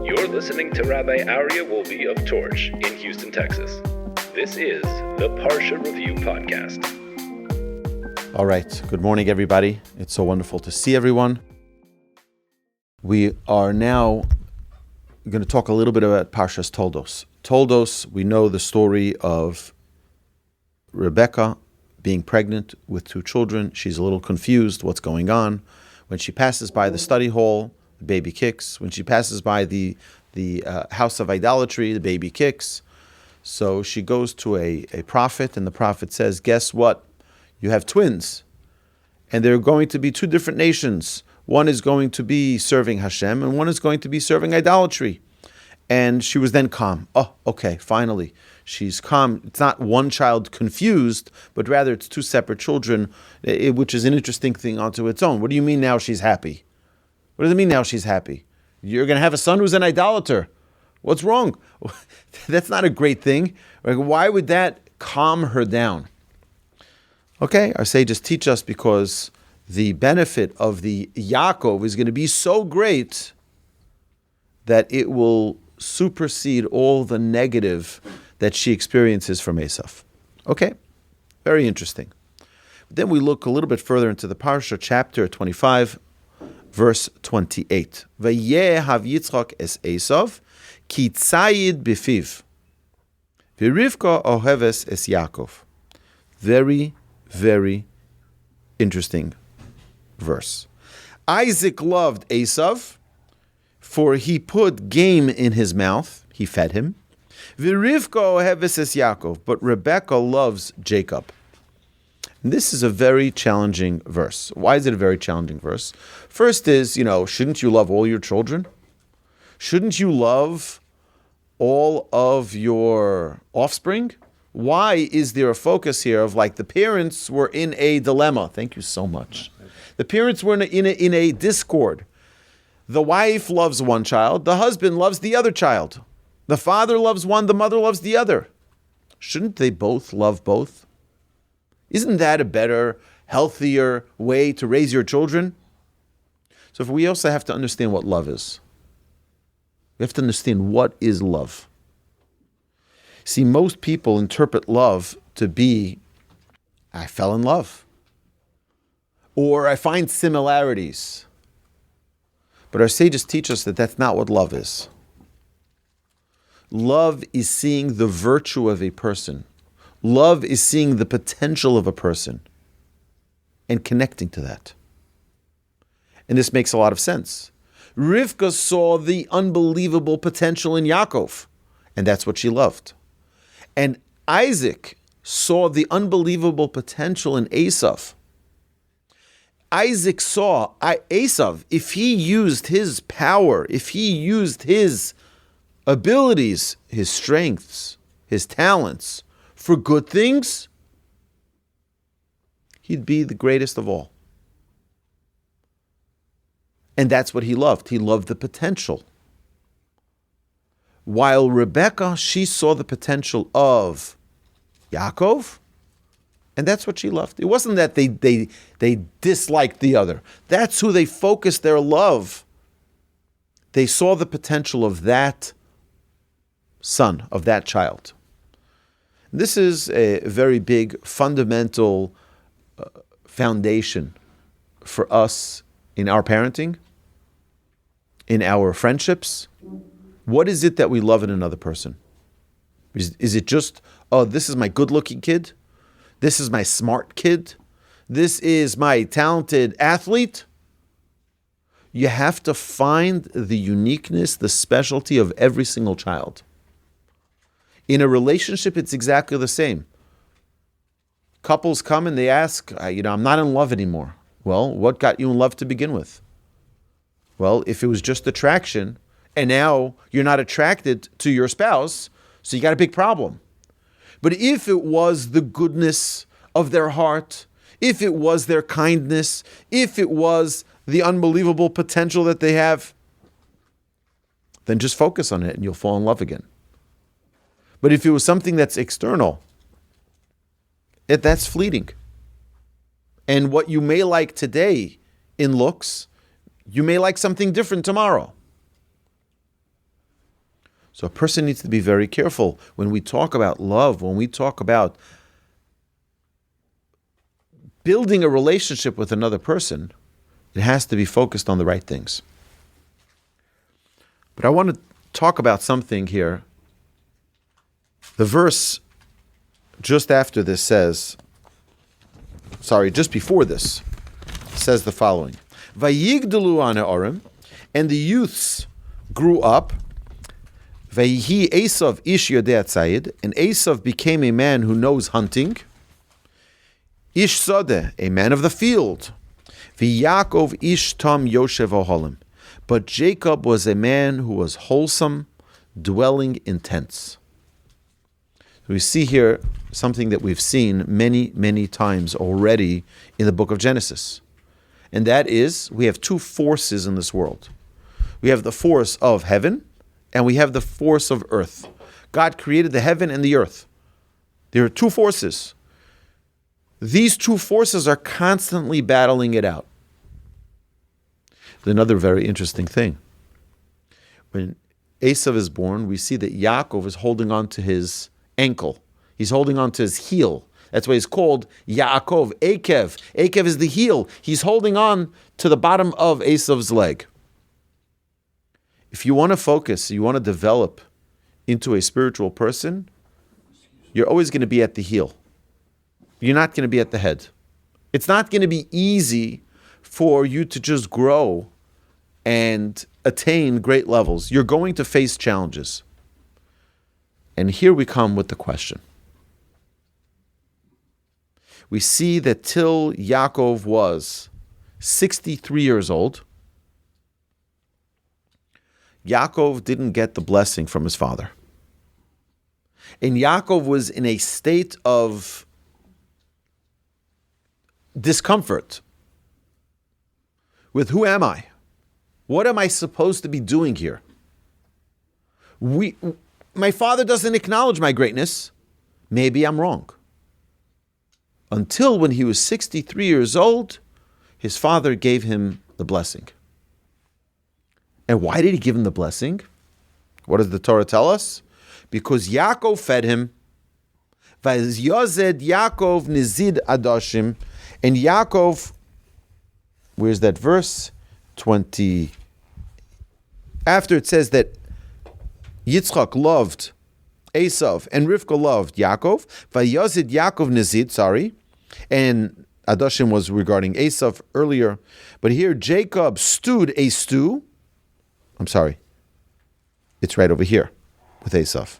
You're listening to Rabbi Aryeh Wolbe of Torch in Houston, Texas. This is the Parsha Review Podcast. All right. Good morning, everybody. It's so wonderful to see everyone. We are now going to talk a little bit about Parshas Toldos. Toldos, we know the story of Rivka being pregnant with 2 children. She's a little confused what's going on. When she passes by the study hall, the baby kicks. When she passes by the house of idolatry, the baby kicks. So she goes to a prophet, and the prophet says, guess what? You have twins, and they're going to be 2 different nations. One is going to be serving Hashem, and one is going to be serving idolatry. And she was then calm. Oh, okay, finally. She's calm. It's not one child confused, but rather it's 2 separate children, which is an interesting thing onto its own. What do you mean now she's happy? What does it mean now she's happy? You're going to have a son who's an idolater. What's wrong? That's not a great thing. Why would that calm her down? Okay, our sages teach us because the benefit of the Yaakov is going to be so great that it will supersede all the negative that she experiences from Esav. Okay, very interesting. Then we look a little bit further into the Parsha, chapter 25, verse 28. Vayehav Yitzchak es Esav, ki tzayid bifiv, v'Rivka oheves es Yaakov. Very, very interesting verse. Isaac loved Esav, for he put game in his mouth, he fed him. V'Rivka oheves es Yaakov, but Rebecca loves Jacob. And this is a very challenging verse. Why is it a very challenging verse? First is, shouldn't you love all your children? Shouldn't you love all of your offspring? Why is there a focus here of the parents were in a dilemma? Thank you so much. The parents were in a discord. The wife loves one child. The husband loves the other child. The father loves one. The mother loves the other. Shouldn't they both love both? Isn't that a better, healthier way to raise your children? So we also have to understand what love is. We have to understand what is love. See, most people interpret love to be, I fell in love. Or I find similarities. But our sages teach us that that's not what love is. Love is seeing the virtue of a person. Love is seeing the potential of a person and connecting to that. And this makes a lot of sense. Rivka saw the unbelievable potential in Yaakov, and that's what she loved. And Isaac saw the unbelievable potential in Esav. Isaac saw Esav, if he used his power, if he used his abilities, his strengths, his talents, for good things, he'd be the greatest of all. And that's what he loved. He loved the potential. While Rebecca, she saw the potential of Yaakov, and that's what she loved. It wasn't that they disliked the other. That's who they focused their love. They saw the potential of that son, of that child. This is a very big, fundamental foundation for us in our parenting, in our friendships. What is it that we love in another person? Is it just, this is my good-looking kid? This is my smart kid? This is my talented athlete? You have to find the uniqueness, the specialty of every single child. In a relationship, it's exactly the same. Couples come and they ask, I'm not in love anymore. Well, what got you in love to begin with? Well, if it was just attraction, and now you're not attracted to your spouse, so you got a big problem. But if it was the goodness of their heart, if it was their kindness, if it was the unbelievable potential that they have, then just focus on it and you'll fall in love again. But if it was something that's external, that's fleeting. And what you may like today in looks, you may like something different tomorrow. So a person needs to be very careful when we talk about love, when we talk about building a relationship with another person, it has to be focused on the right things. But I want to talk about something here. The verse just after this just before this, says the following. Vayigdalu Anaorim, and the youths grew up. Vayihi Esav ish yodei tzayid, and Esav became a man who knows hunting. Ish Sadeh, a man of the field. Yaakov ish tam yoshev oholim. But Jacob was a man who was wholesome, dwelling in tents. We see here something that we've seen many, many times already in the book of Genesis. And that is, we have two forces in this world. We have the force of heaven, and we have the force of earth. God created the heaven and the earth. There are two forces. These two forces are constantly battling it out. Another very interesting thing. When Esav is born, we see that Yaakov is holding on to his ankle. He's holding on to his heel. That's why he's called Yaakov, Akev. Akev is the heel. He's holding on to the bottom of Esav's leg. If you want to focus, you want to develop into a spiritual person, you're always going to be at the heel. You're not going to be at the head. It's not going to be easy for you to just grow and attain great levels. You're going to face challenges. And here we come with the question. We see that till Yaakov was 63 years old, Yaakov didn't get the blessing from his father. And Yaakov was in a state of discomfort with who am I? What am I supposed to be doing here? My father doesn't acknowledge my greatness. Maybe I'm wrong. Until when he was 63 years old, his father gave him the blessing. And why did he give him the blessing? What does the Torah tell us? Because Yaakov fed him. Vayozed Yaakov nizid adashim. And Yaakov, where's that verse? 20. After it says that Yitzchak loved Esav and Rivka loved Yaakov. Vayozed Yaakov nizid, and adashim was regarding Esav earlier. But here Jacob stewed a stew. I'm sorry. It's right over here with Esav.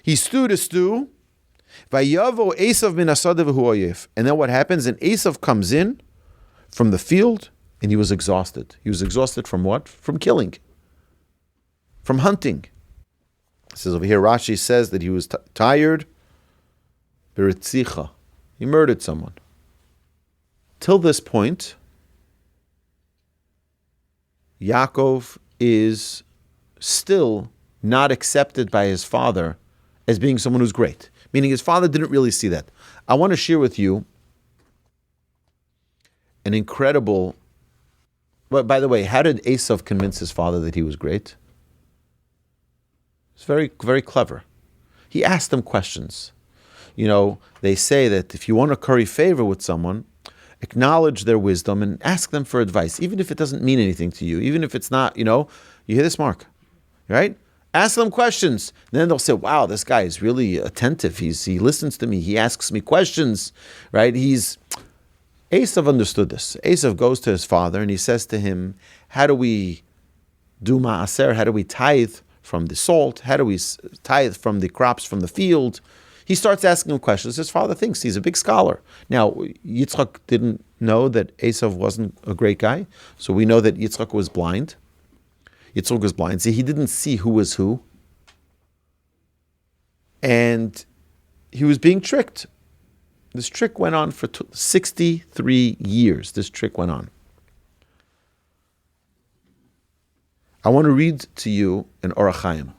He stewed a stew. Vayavo Esav min asada v'hu oyef. And then what happens? And Esav comes in from the field, and he was exhausted. He was exhausted from what? From killing. From hunting. It says over here, Rashi says that he was tired. Beritzicha. He murdered someone. Till this point, Yaakov is still not accepted by his father as being someone who's great. Meaning his father didn't really see that. I want to share with you an incredible... But by the way, how did Esav convince his father that he was great? It's very, very clever. He asked him questions. You know, they say that if you want to curry favor with someone, acknowledge their wisdom and ask them for advice, even if it doesn't mean anything to you, even if it's not, you hear this, Mark, right? Ask them questions. And then they'll say, wow, this guy is really attentive. He listens to me. He asks me questions, right? Esav understood this. Esav goes to his father and he says to him, how do we do ma'aser? How do we tithe from the salt? How do we tithe from the crops from the field? He starts asking him questions. His father thinks he's a big scholar. Now, Yitzchak didn't know that Esav wasn't a great guy, so we know that Yitzchak was blind. Yitzchak was blind. See, he didn't see who was who. And he was being tricked. This trick went on for 63 years. This trick went on. I want to read to you an Orach Chaim.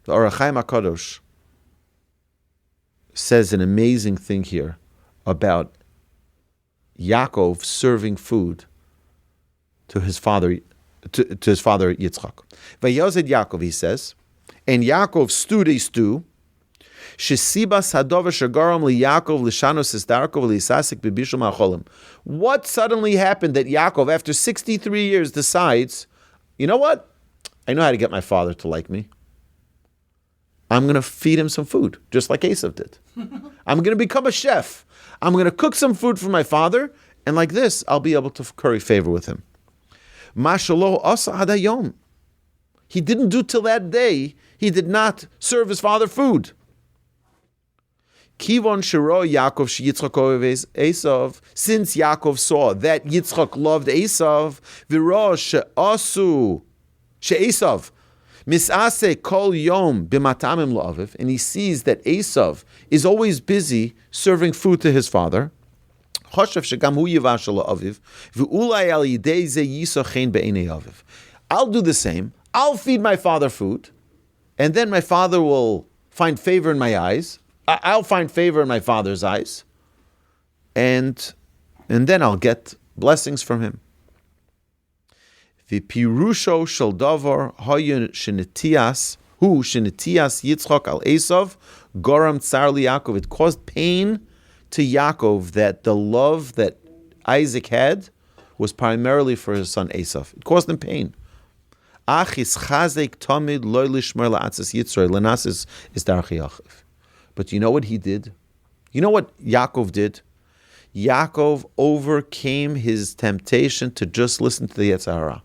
The Orach Chaim HaKadosh says an amazing thing here about Yaakov serving food to his father to his father Yitzchak. Vayozed Yaakov, he says, and Yaakov stewed a stew. What suddenly happened that Yaakov, after 63 years, decides, you know what? I know how to get my father to like me. I'm going to feed him some food, just like Esav did. I'm going to become a chef. I'm going to cook some food for my father, and like this, I'll be able to curry favor with him. Mashalo asa hadayom. He didn't do till that day. He did not serve his father food. Kivon shiro Yaakov sheYitzchak oheves Esav. Since Yaakov saw that Yitzchak loved Esav, v'ro she'asu she'Esav misase kol yom b'matamim la'aviv, and he sees that Esav is always busy serving food to his father. Choshev shegam hu yivashel la'aviv v'ulai al yidei ze yisochen be'enei aviv. I'll do the same. I'll feed my father food, and then my father will find favor in my eyes. I'll find favor in my father's eyes, and then I'll get blessings from him. V'pirusho shel davar hayu shenetias Yitzchak al Esav goram tsar liYaakov. It caused pain to Yaakov that the love that Isaac had was primarily for his son Esav. It caused him pain. But you know what he did? You know what Yaakov did? Yaakov overcame his temptation to just listen to the Yetzer Hara.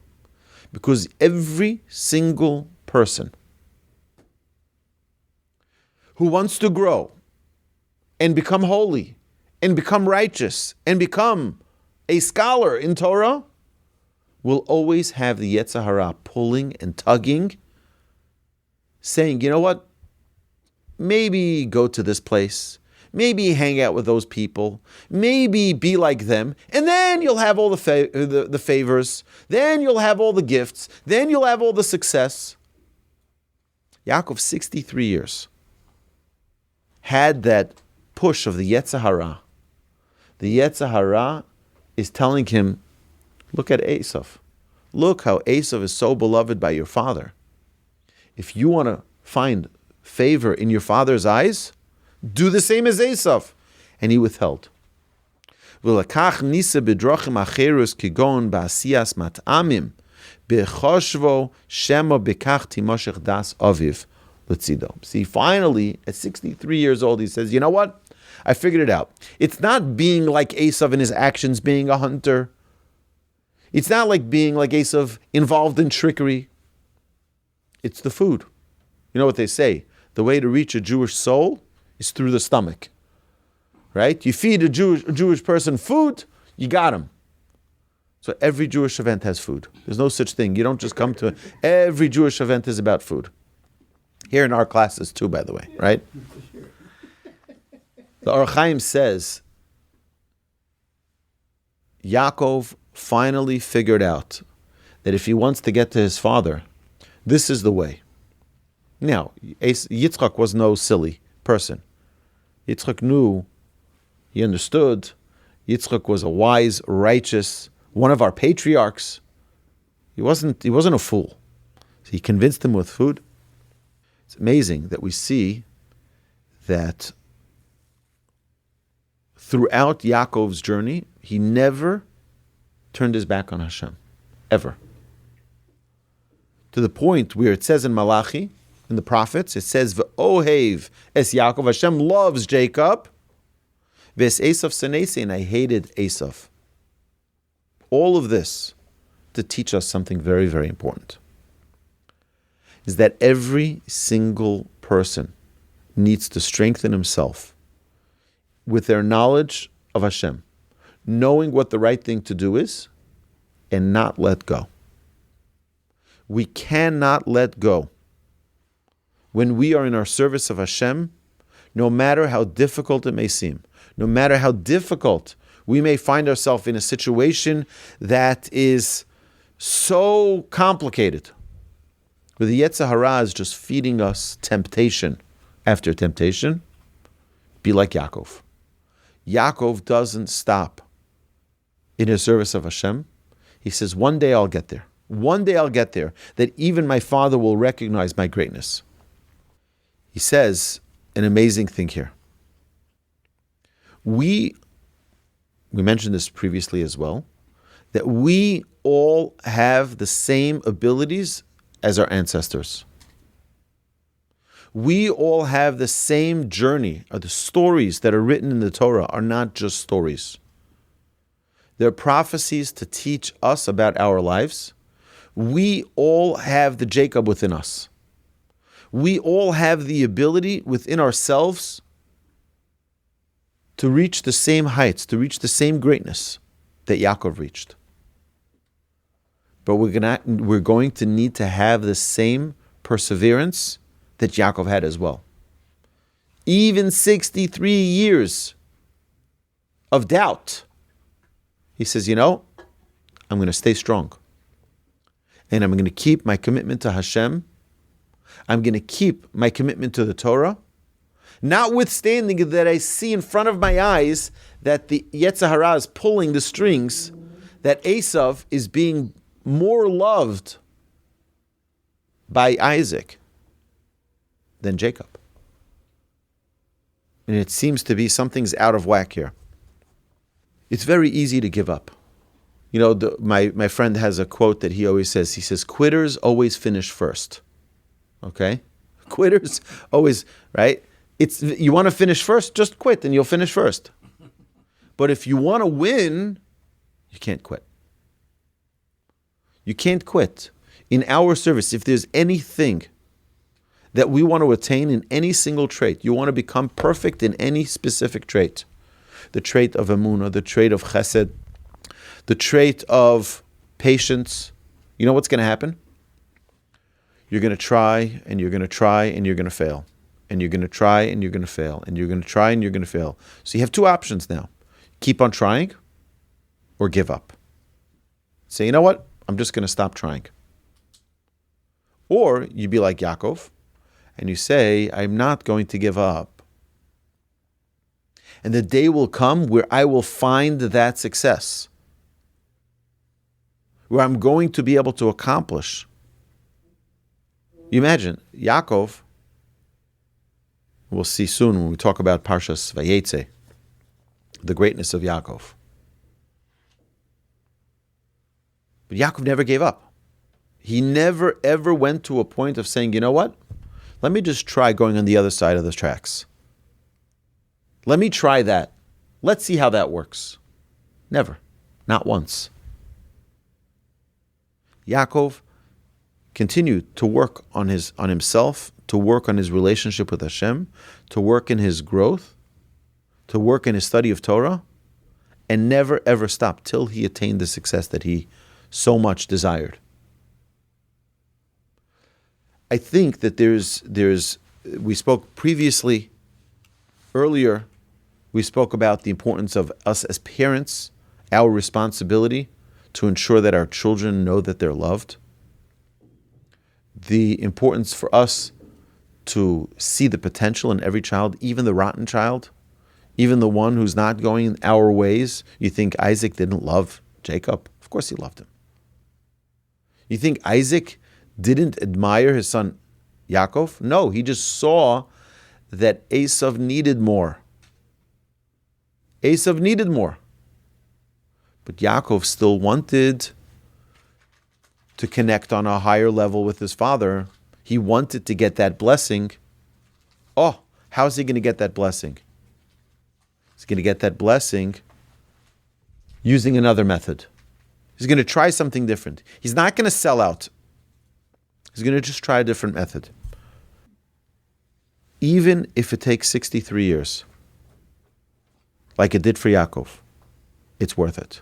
Because every single person who wants to grow and become holy and become righteous and become a scholar in Torah will always have the Yetzer Hara pulling and tugging, saying, you know what? Maybe go to this place. Maybe hang out with those people. Maybe be like them. And then you'll have all the favors. Then you'll have all the gifts. Then you'll have all the success. Yaakov, 63 years, had that push of the Yetzer Hara. The Yetzer Hara is telling him, look at Esav. Look how Esav is so beloved by your father. If you want to find favor in your father's eyes, do the same as Esav. And he withheld. V'lakach nisa b'drachim acherus kigon ba'asiyas mat'amim b'choshvo shema b'kach timoshech das aviv l'tzido. See, finally, at 63 years old, he says, you know what? I figured it out. It's not being like Esav in his actions, being a hunter. It's not like being like Esav, involved in trickery. It's the food. You know what they say? The way to reach a Jewish soul is through the stomach. Right? You feed a Jewish person food, you got him. So every Jewish event has food. There's no such thing. You don't just come to every Jewish event is about food. Here in our classes too, by the way, right? The Or Chaim says, Yaakov finally figured out that if he wants to get to his father, this is the way. Now, Yitzchak was no silly person. Yitzchak knew, he understood. Yitzchak was a wise, righteous, one of our patriarchs. He wasn't a fool. So he convinced him with food. It's amazing that we see that throughout Yaakov's journey, he never turned his back on Hashem, ever. To the point where it says in Malachi, in the prophets, it says, "V'ohev es Yaakov." Hashem loves Jacob. V'es Esav senesi, and I hated Esav. All of this to teach us something very, very important. Is that every single person needs to strengthen himself with their knowledge of Hashem, knowing what the right thing to do is, and not let go. We cannot let go. When we are in our service of Hashem, no matter how difficult it may seem, no matter how difficult we may find ourselves in a situation that is so complicated, where the Yetzer Hara is just feeding us temptation after temptation, be like Yaakov. Yaakov doesn't stop in his service of Hashem. He says, one day I'll get there. One day I'll get there, that even my father will recognize my greatness. He says an amazing thing here. We mentioned this previously as well, that we all have the same abilities as our ancestors. We all have the same journey, or the stories that are written in the Torah are not just stories. They're prophecies to teach us about our lives. We all have the Jacob within us. We all have the ability within ourselves to reach the same heights, to reach the same greatness that Yaakov reached. But we're going to need to have the same perseverance that Yaakov had as well. Even 63 years of doubt, he says, I'm going to stay strong. And I'm going to keep my commitment to Hashem. I'm going to keep my commitment to the Torah. Notwithstanding that I see in front of my eyes that the Yetzer Hara is pulling the strings, that Esav is being more loved by Isaac than Jacob. And it seems to be something's out of whack here. It's very easy to give up. My friend has a quote that he always says. He says, quitters always finish first. Okay? Quitters always, right? You want to finish first, just quit and you'll finish first. But if you want to win, you can't quit. You can't quit. In our service, if there's anything that we want to attain in any single trait, you want to become perfect in any specific trait, the trait of emunah, the trait of chesed, the trait of patience, you know what's going to happen? You're going to try, and you're going to try, and you're going to fail. And you're going to try, and you're going to fail. And you're going to try, and you're going to fail. So you have two options now. Keep on trying, or give up. Say, you know what? I'm just going to stop trying. Or you be like Yaakov, and you say, I'm not going to give up. And the day will come where I will find that success, where I'm going to be able to accomplish. You imagine, Yaakov, we'll see soon when we talk about Parshas Vayetze, the greatness of Yaakov. But Yaakov never gave up. He never ever went to a point of saying, you know what? Let me just try going on the other side of the tracks. Let me try that. Let's see how that works. Never. Not once. Yaakov continued to work on himself, to work on his relationship with Hashem, to work in his growth, to work in his study of Torah, and never ever stopped till he attained the success that he so much desired. I think that we spoke previously, earlier, we spoke about the importance of us as parents, our responsibility to ensure that our children know that they're loved. The importance for us to see the potential in every child, even the rotten child, even the one who's not going our ways. You think Isaac didn't love Jacob? Of course he loved him. You think Isaac didn't admire his son Yaakov? No, he just saw that Esav needed more. Esav needed more. But Yaakov still wanted to connect on a higher level with his father. He wanted to get that blessing. Oh, how is he going to get that blessing? He's going to get that blessing using another method. He's going to try something different. He's not going to sell out. He's going to just try a different method. Even if it takes 63 years, like it did for Yaakov, it's worth it.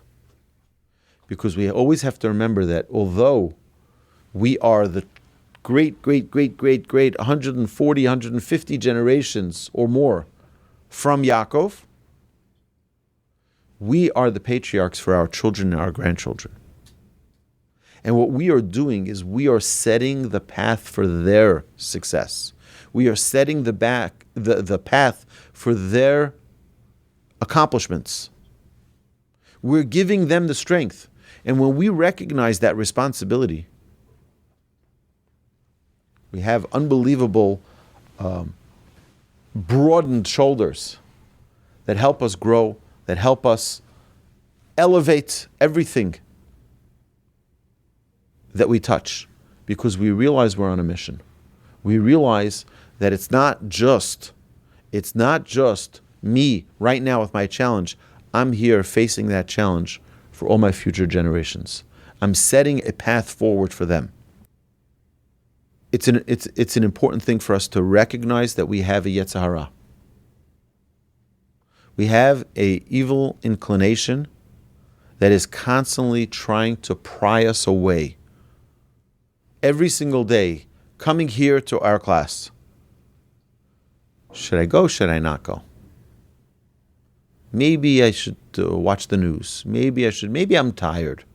Because we always have to remember that although we are the great 140, 150 generations or more from Yaakov, we are the patriarchs for our children and our grandchildren. And what we are doing is we are setting the path for their success. We are setting the path for their accomplishments. We're giving them the strength. And when we recognize that responsibility, we have unbelievable broadened shoulders that help us grow, that help us elevate everything that we touch, because we realize we're on a mission. We realize that it's not just me right now with my challenge. I'm here facing that challenge for all my future generations. I'm setting a path forward for them. It's an important thing for us to recognize that we have a Yetzer Hara. We have an evil inclination that is constantly trying to pry us away. Every single day, coming here to our class. Should I go? Should I not go? Maybe I should watch the news. Maybe I should. Maybe I'm tired.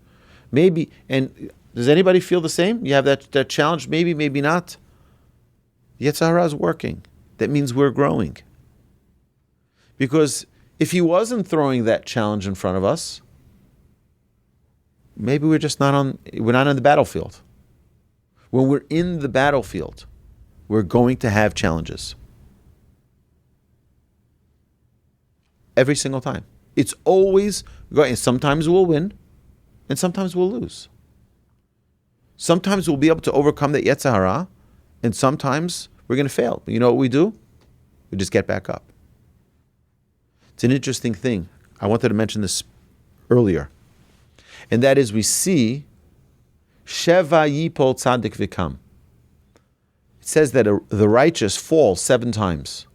Maybe. And does anybody feel the same? You have that challenge? Maybe, maybe not. Yetzer Hara is working. That means we're growing. Because if he wasn't throwing that challenge in front of us, maybe we're not on the battlefield. When we're in the battlefield, we're going to have challenges. Every single time. It's always going. Sometimes we'll win, and sometimes we'll lose. Sometimes we'll be able to overcome that Yetzer Hara, and sometimes we're going to fail. But you know what we do? We just get back up. It's an interesting thing. I wanted to mention this earlier. And that is, we see Sheva Yipol Tzadik Vikam. It says that the righteous fall 7 times.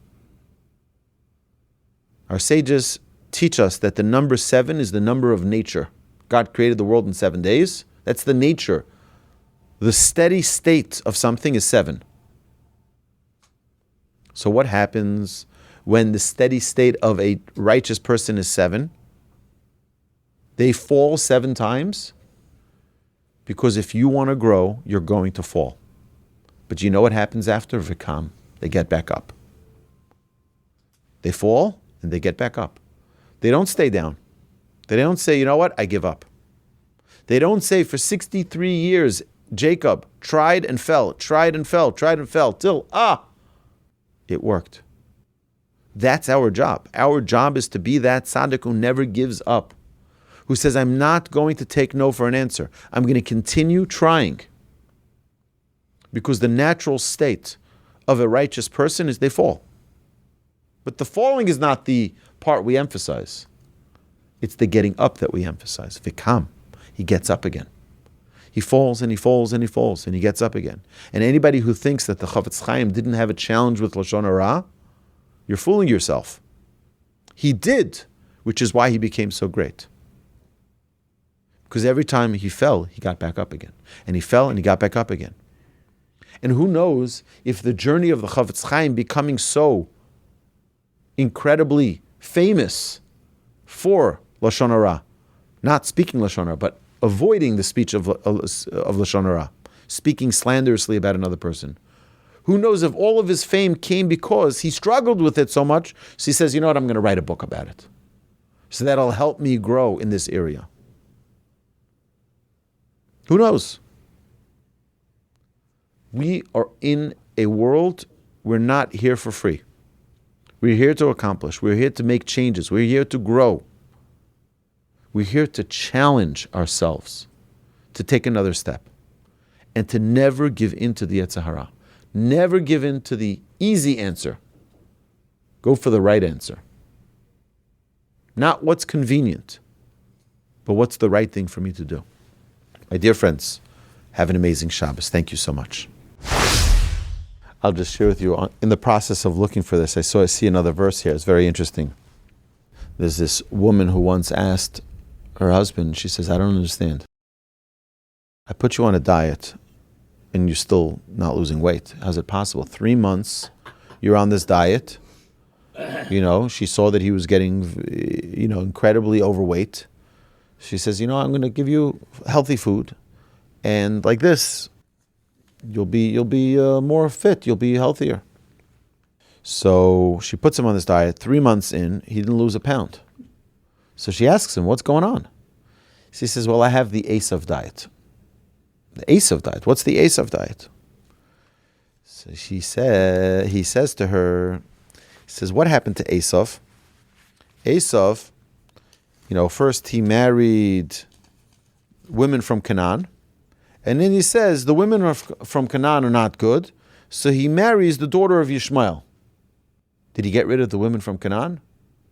Our sages teach us that the number 7 is the number of nature. God created the world in 7 days. That's the nature. The steady state of something is 7. So what happens when the steady state of a righteous person is 7? They fall 7 times, because if you want to grow, you're going to fall. But you know what happens after Vikam? They get back up. They fall, and they get back up. They don't stay down. They don't say, you know what, I give up. They don't say, for 63 years, Jacob tried and fell, till, it worked. That's our job. Our job is to be that tzaddik who never gives up, who says, I'm not going to take no for an answer. I'm going to continue trying. Because the natural state of a righteous person is they fall. But the falling is not the part we emphasize. It's the getting up that we emphasize. Vikam. He gets up again. He falls and he falls and he falls and he gets up again. And anybody who thinks that the Chafetz Chaim didn't have a challenge with Lashon Hara, you're fooling yourself. He did, which is why he became so great. Because every time he fell, he got back up again. And he fell and he got back up again. And who knows if the journey of the Chafetz Chaim becoming so incredibly famous for Lashon Hara, not speaking Lashon Hara, but avoiding the speech of Lashon Hara, speaking slanderously about another person. Who knows if all of his fame came because he struggled with it so much, so he says, you know what, I'm going to write a book about it. So that'll help me grow in this area. Who knows? We are in a world, we're not here for free. We're here to accomplish. We're here to make changes. We're here to grow. We're here to challenge ourselves to take another step and to never give in to the Yetzer Hara. Never give in to the easy answer. Go for the right answer. Not what's convenient, but what's the right thing for me to do. My dear friends, have an amazing Shabbos. Thank you so much. I'll just share with you, in the process of looking for this, I see another verse here. It's very interesting. There's this woman who once asked her husband, she says, I don't understand. I put you on a diet and you're still not losing weight. How's it possible? 3 months, you're on this diet. She saw that he was getting, incredibly overweight. She says, I'm going to give you healthy food. And like this, you'll be more fit, you'll be healthier. So she puts him on this diet. 3 months in, he didn't lose a pound. So she asks him, what's going on? So he says, well, I have the Esav diet. The Esav diet? What's the Esav diet? So he says to her, he says, what happened to Esav? Esav, first he married women from Canaan, and then he says the women from Canaan are not good, so he marries the daughter of Yishmael. Did he get rid of the women from Canaan?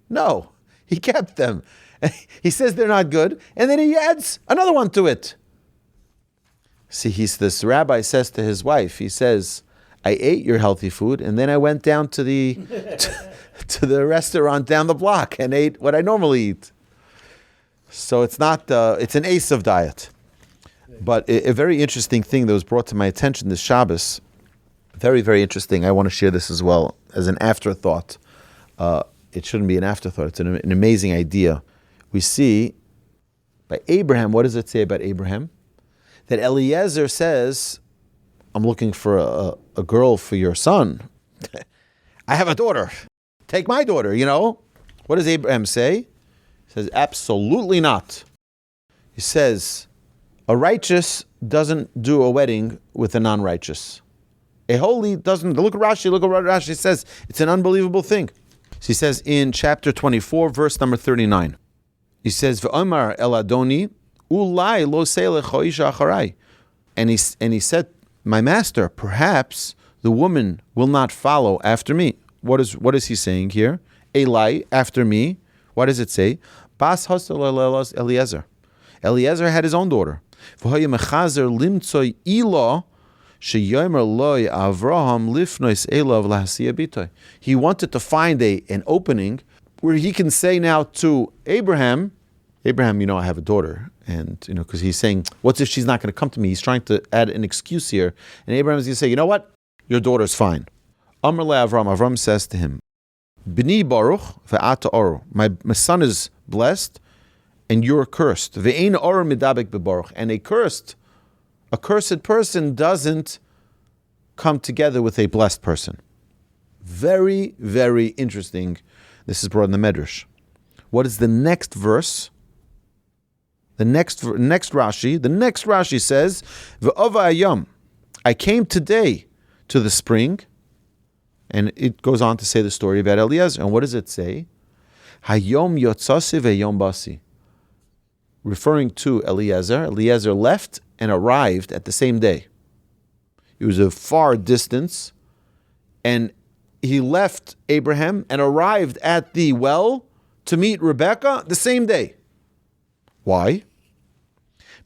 No, he kept them. He says they're not good, and then he adds another one to it. See, this rabbi says to his wife, he says, I ate your healthy food, and then I went down to the to the restaurant down the block and ate what I normally eat. So it's not, it's an Esav diet. But a very interesting thing that was brought to my attention this Shabbos, very, very interesting. I want to share this as well as an afterthought. It shouldn't be an afterthought. It's an amazing idea. We see by Abraham, what does it say about Abraham? That Eliezer says, I'm looking for a girl for your son. I have a daughter. Take my daughter, What does Abraham say? He says, absolutely not. He says, a righteous doesn't do a wedding with a non-righteous. A holy doesn't. Look at Rashi. Look at what Rashi says. It's an unbelievable thing. So he says in chapter 24, verse number 39. He says, "V'omar el Adoni, ulai lo selech ha'isha acharai." And he said, my master, perhaps the woman will not follow after me. What is he saying here? Eli, after me. What does it say? Bas hasel Eliezer. Eliezer had his own daughter. V'hoya mechazer limtzoi ilo sheyomer loy Avraham lifnois elav lahasiya bitoy. He wanted to find an opening where he can say now to Abraham, I have a daughter. And, because he's saying, what if she's not going to come to me? He's trying to add an excuse here. And Abraham is going to say, you know what? Your daughter's fine. Amar le Avram. Avram says to him, B'ni baruch ve'ata oru. My son is blessed and you're cursed. Ve'ein oru midabek bebaruch. And a cursed person doesn't come together with a blessed person. Very, very interesting. This is brought in the Medrash. What is the next verse? The next Rashi says, "V'ova hayom." I came today to the spring, and it goes on to say the story about Eliezer. And what does it say? Hayom yotzasi ve'yom basi. Referring to Eliezer. Eliezer left and arrived at the same day. It was a far distance, and he left Abraham and arrived at the well to meet Rebecca the same day. Why?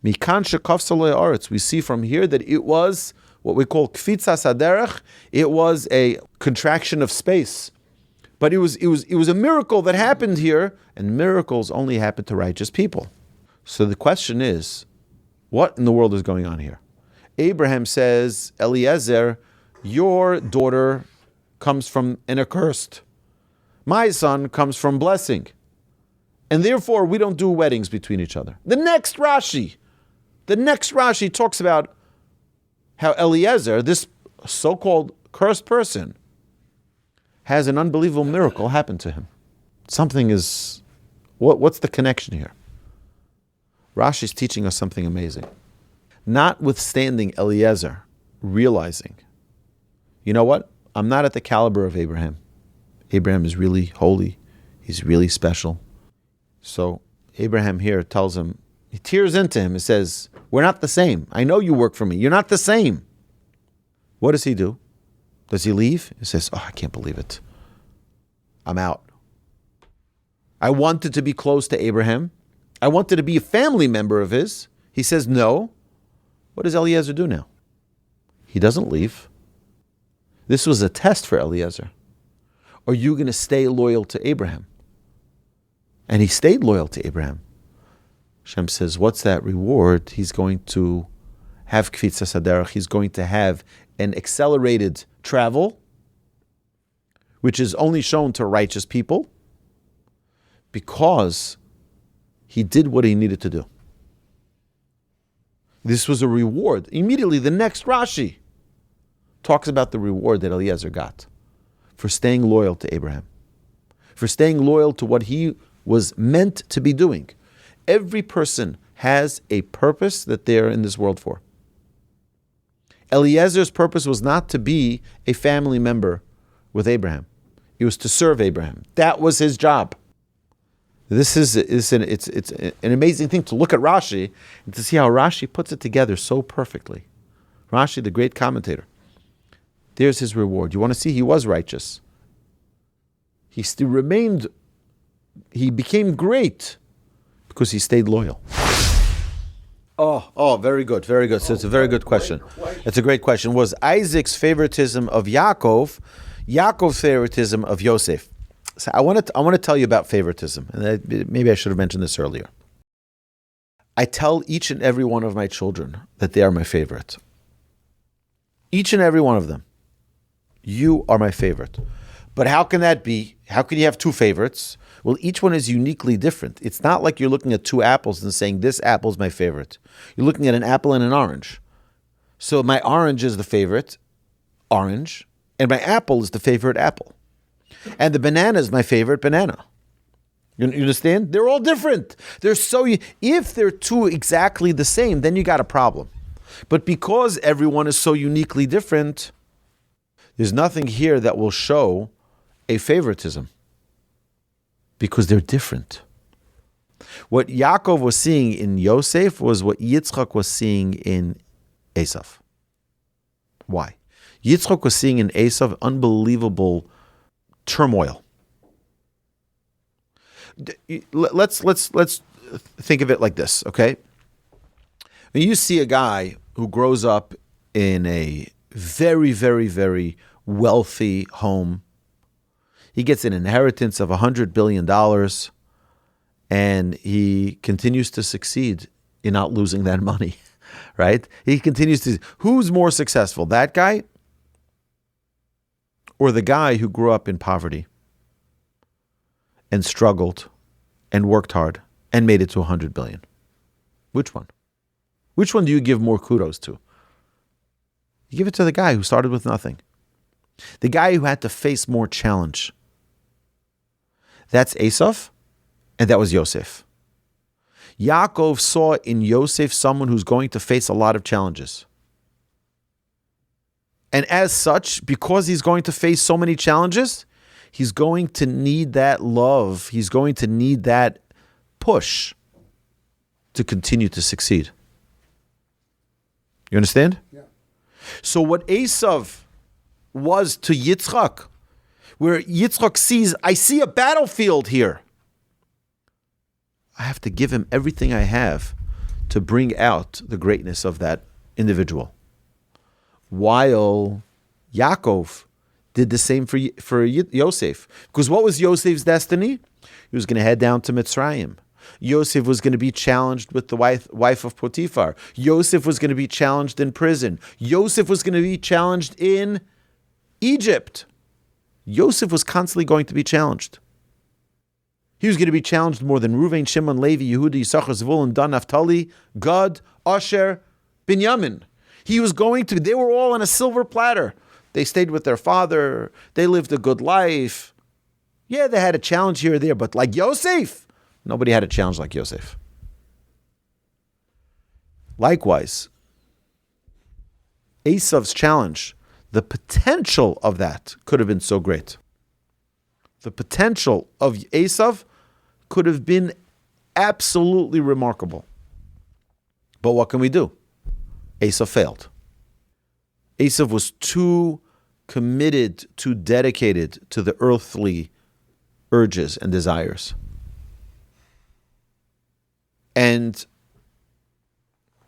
Mikan shekaf saloi aretz. We see from here that it was what we call kfitzas haderech. It was a contraction of space, but it was a miracle that happened here, and miracles only happen to righteous people. So the question is, what in the world is going on here? Abraham says, Eliezer, your daughter comes from an accursed. My son comes from blessing. And therefore, we don't do weddings between each other. The next Rashi talks about how Eliezer, this so-called cursed person, has an unbelievable miracle happen to him. Something is, what's the connection here? Rashi's teaching us something amazing. Notwithstanding Eliezer realizing, you know what? I'm not at the caliber of Abraham. Abraham is really holy. He's really special. So Abraham here tells him, he tears into him and says, we're not the same. I know you work for me. You're not the same. What does he do? Does he leave? He says, I can't believe it. I'm out. I wanted to be close to Abraham. I wanted to be a family member of his. He says no. What does Eliezer do now? He doesn't leave. This was a test for Eliezer. Are you going to stay loyal to Abraham? And he stayed loyal to Abraham. Hashem says, what's that reward? He's going to have kfitzas haderech. He's going to have an accelerated travel, which is only shown to righteous people, because he did what he needed to do. This was a reward. Immediately, the next Rashi talks about the reward that Eliezer got for staying loyal to Abraham, for staying loyal to what he was meant to be doing. Every person has a purpose that they're in this world for. Eliezer's purpose was not to be a family member with Abraham. It was to serve Abraham. That was his job. It's an amazing thing to look at Rashi and to see how Rashi puts it together so perfectly. Rashi, the great commentator. There's his reward. You want to see he was righteous. He still remained, he became great because he stayed loyal. Oh, very good, very good. So it's a very good question. It's a great question. Was Isaac's favoritism of Yaakov, Yaakov's favoritism of Yosef? So I want to tell you about favoritism, and maybe I should have mentioned this earlier. I tell each and every one of my children that they are my favorite. Each and every one of them. You are my favorite. But how can that be? How can you have two favorites? Well, each one is uniquely different. It's not like you're looking at two apples and saying, this apple is my favorite. You're looking at an apple and an orange. So my orange is the favorite, orange, and my apple is the favorite apple. And the banana is my favorite banana. You understand? They're all different. If they're two exactly the same, then you got a problem. But because everyone is so uniquely different, there's nothing here that will show a favoritism. Because they're different. What Yaakov was seeing in Yosef was what Yitzchak was seeing in Esav. Why? Yitzchak was seeing in Esav unbelievable turmoil. Let's think of it like this, okay? When you see a guy who grows up in a very, very, very wealthy home, he gets an inheritance of $100 billion, and he continues to succeed in not losing that money, right? He continues to... Who's more successful, that guy or the guy who grew up in poverty and struggled and worked hard and made it to $100 billion? Which one? Which one do you give more kudos to? You give it to the guy who started with nothing. The guy who had to face more challenge. That's Esav, and that was Yosef. Yaakov saw in Yosef someone who's going to face a lot of challenges. And as such, because he's going to face so many challenges, he's going to need that love. He's going to need that push to continue to succeed. You understand? Yeah. So what Esav was to Yitzchak, where Yitzchak sees, I see a battlefield here. I have to give him everything I have to bring out the greatness of that individual. While Yaakov did the same for Yosef. Because what was Yosef's destiny? He was going to head down to Mitzrayim. Yosef was going to be challenged with the wife of Potiphar. Yosef was going to be challenged in prison. Yosef was going to be challenged in Egypt. Yosef was constantly going to be challenged. He was going to be challenged more than Reuven, Shimon, Levi, Yehuda, Yisachar, Zvulun, Dan, Naphtali, Gad, Asher, Binyamin. He was going to, they were all on a silver platter. They stayed with their father. They lived a good life. Yeah, they had a challenge here or there, but like Yosef, nobody had a challenge like Yosef. Likewise, Esav's challenge, the potential of that could have been so great. The potential of Esav could have been absolutely remarkable. But what can we do? Esav failed. Esav was too committed, too dedicated to the earthly urges and desires. And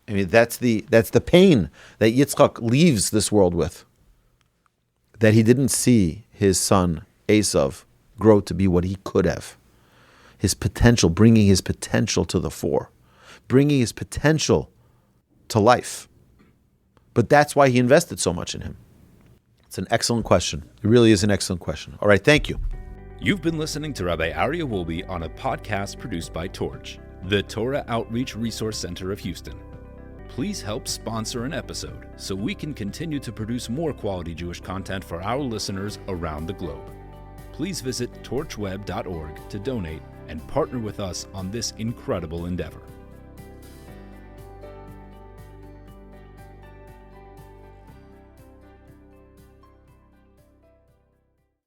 I mean, that's the pain that Yitzchak leaves this world with. That he didn't see his son Esav grow to be what he could have. His potential, bringing his potential to the fore. Bringing his potential to life. But that's why he invested so much in him. It's an excellent question. It really is an excellent question. All right, thank you. You've been listening to Rabbi Aryeh Wolbe on a podcast produced by Torch, the Torah Outreach Resource Center of Houston. Please help sponsor an episode so we can continue to produce more quality Jewish content for our listeners around the globe. Please visit torchweb.org to donate and partner with us on this incredible endeavor.